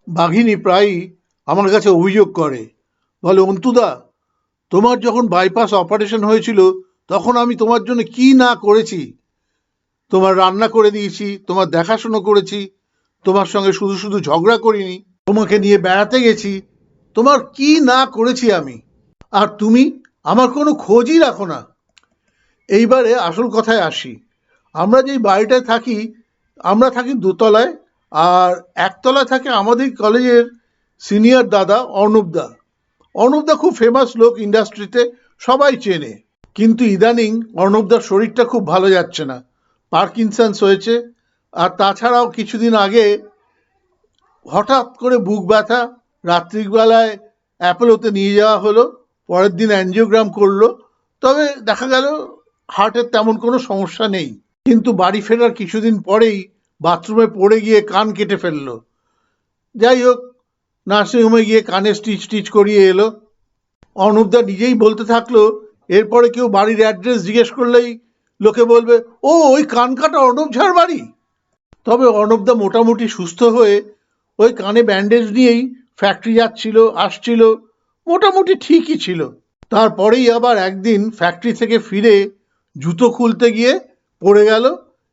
বাঘিনী প্রায়ই আমার কাছে অভিযোগ করে, বলে অন্তুদা, তোমার যখন বাইপাস অপারেশন হয়েছিল তখন আমি তোমার জন্য কি না করেছি। তোমার রান্না করে দিয়েছি, তোমার দেখাশুনো করেছি, তোমার সঙ্গে শুধু শুধু ঝগড়া করিনি, তোমাকে নিয়ে বেড়াতে গেছি, তোমার কি না করেছি আমি। আর তুমি আমার কোনো খোঁজই রাখো না। এইবারে আসল কথায় আসি। আমরা যেই বাড়িটায় থাকি, আমরা থাকি দোতলায়, আর একতলায় থাকে আমাদের কলেজের সিনিয়র দাদা অর্ণবদা। অর্ণবদা খুব ফেমাস লোক ইন্ডাস্ট্রিতে, সবাই চেনে। কিন্তু ইদানিং অর্ণবদার শরীরটা খুব ভালো যাচ্ছে না, পার্কিনসন্স হয়েছে। আর তাছাড়াও কিছুদিন আগে হঠাৎ করে বুক ব্যথা, রাত্রিবেলায় অ্যাপোলোতে নিয়ে যাওয়া হলো, পরের দিন অ্যাঞ্জিওগ্রাম করলো, তবে দেখা গেল হার্টের তেমন কোনো সমস্যা নেই। কিন্তু বাড়ি ফেরার কিছুদিন পরেই বাথরুমে পড়ে গিয়ে কান কেটে ফেললো। যাই হোক, নার্সিংহোমে গিয়ে কানে স্টিচ টিচ করিয়ে এলো। অর্ণবদা নিজেই বলতে থাকলো, এরপরে কেউ বাড়ির অ্যাড্রেস জিজ্ঞেস করলেই লোকে বলবে, ও ওই কান কাটা অর্ণব ঝার বাড়ি। তবে অর্ণবদা মোটামুটি সুস্থ হয়ে ওই কানে ব্যান্ডেজ নিয়েই ফ্যাক্টরি যাচ্ছিল, আসছিল, মোটামুটি ঠিকই ছিল। তারপরেই আবার একদিন ফ্যাক্টরি থেকে ফিরে জুতো খুলতে গিয়ে পড়ে গেল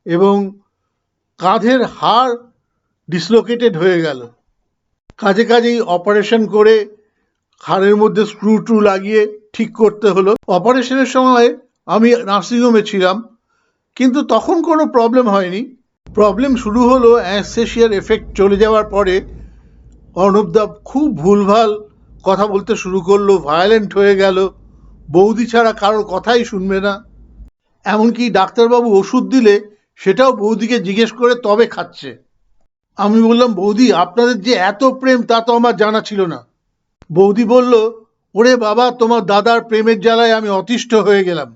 এবং কাঁধের হাড় ডিসলোকেটেড হয়ে গেল। কাজেই অপারেশন করে হাড়ের মধ্যে স্ক্রু ট্রু লাগিয়ে ঠিক করতে হলো। অপারেশনের সময় আমি নার্সিংহোমে ছিলাম, কিন্তু তখন কোনো প্রবলেম হয়নি। প্রবলেম শুরু হলো অ্যানেস্থেশিয়ার এফেক্ট চলে যাওয়ার পরে। অর্ণবদা খুব ভুলভাল কথা বলতে শুরু করলো, ভায়োলেন্ট হয়ে গেল, বৌদি ছাড়া কারোর কথাই শুনবে না। এমনকি ডাক্তারবাবু ওষুধ দিলে সেটাও বৌদিকে জিজ্ঞেস করে তবে খাচ্ছে। আমি বললাম, বৌদি আপনাদের যে এত প্রেম তা তো আমার জানা ছিল না। বৌদি বলল, ওরে বাবা, তোমার দাদার প্রেমের জ্বালায় আমি অতিষ্ঠ হয়ে গেলাম।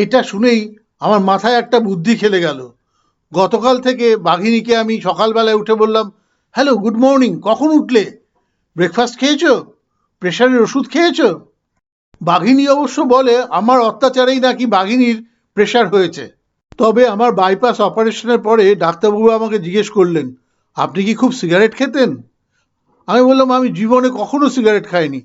এটা শুনেই আমার মাথায় একটা বুদ্ধি খেলে গেল। গতকাল থেকে বাঘিনীকে আমি সকালবেলায় উঠে বললাম, হ্যালো, গুড মর্নিং, কখন উঠলে? ব্রেকফাস্ট খেয়েছো? প্রেশারের ওষুধ খেয়েছো? বাঘিনী অবশ্য বলে আমার অত্যাচারেই নাকি বাঘিনীর প্রেশার হয়েছে। তবে আমার বাইপাস অপারেশনের পরে ডাক্তারবাবু আমাকে জিজ্ঞেস করলেন, আপনি কি খুব সিগারেট খেতেন? আমি বললাম, আমি জীবনে কখনো সিগারেট খাইনি।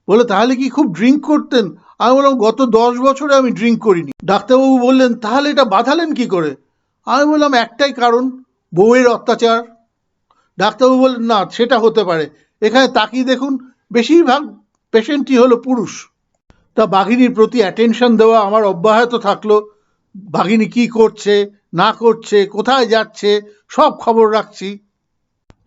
বলে, তাহলে কি খুব ড্রিঙ্ক করতেন? আমি বললাম, গত 10 বছরে আমি ড্রিঙ্ক করিনি। ডাক্তারবাবু বললেন, তাহলে এটা বাঁধালেন কি করে? আমি বললাম, একটাই কারণ, বউয়ের অত্যাচার। ডাক্তারবাবু বললেন, না, সেটা হতে পারে, এখানে তাকিয়ে দেখুন, বেশিরভাগ পেশেন্টই হলো পুরুষ। তা বাঘিনীর প্রতি অ্যাটেনশন দেওয়া আমার অব্যাহত থাকলো। বাঘিনী কি করছে না করছে, কোথায় যাচ্ছে, সব খবর রাখছি।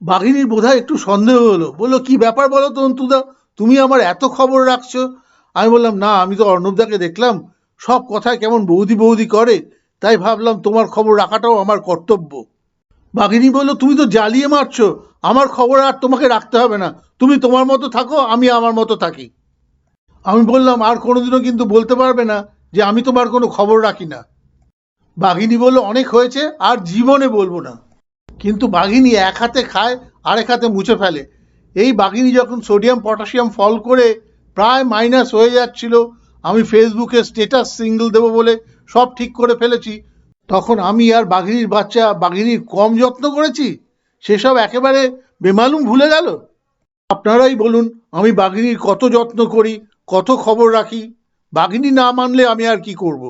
বাঘিনীর বোধহয় একটু সন্দেহ হলো, বললো, কি ব্যাপার বলো তো অন্তুদা, তুমি আমার এত খবর রাখছো? আমি বললাম, না, আমি তো অর্ণবদাকে দেখলাম সব কথায় কেমন বৌদি বৌদি করে, তাই ভাবলাম তোমার খবর রাখাটাও আমার কর্তব্য। বাঘিনী বলল, তুমি তো জ্বালিয়ে মারছো, আমার খবর আর তোমাকে রাখতে হবে না, তুমি তোমার মতো থাকো, আমি আমার মতো থাকি। আমি বললাম, আর কোনোদিনও কিন্তু বলতে পারবে না যে আমি তোমার কোনো খবর রাখি না। বাঘিনী বলল, অনেক হয়েছে, আর জীবনে বলবো না। কিন্তু বাঘিনী এক হাতে খায়, আরেক হাতে মুছে ফেলে। এই বাঘিনী যখন সোডিয়াম পটাশিয়াম ফল করে প্রায় মাইনাস হয়ে যাচ্ছিল, আমি ফেসবুকে স্টেটাস সিঙ্গেল দেবো বলে সব ঠিক করে ফেলেছি, তখন আমি আর বাঘিনীর বাচ্চা বাঘিনীর কম যত্ন করেছি? সেসব একেবারে বেমালুম ভুলে গেল। আপনারাই বলুন, আমি বাঘিনীর কত যত্ন করি, কত খবর রাখি। বাঘিনী না মানলে আমি আর কি করব।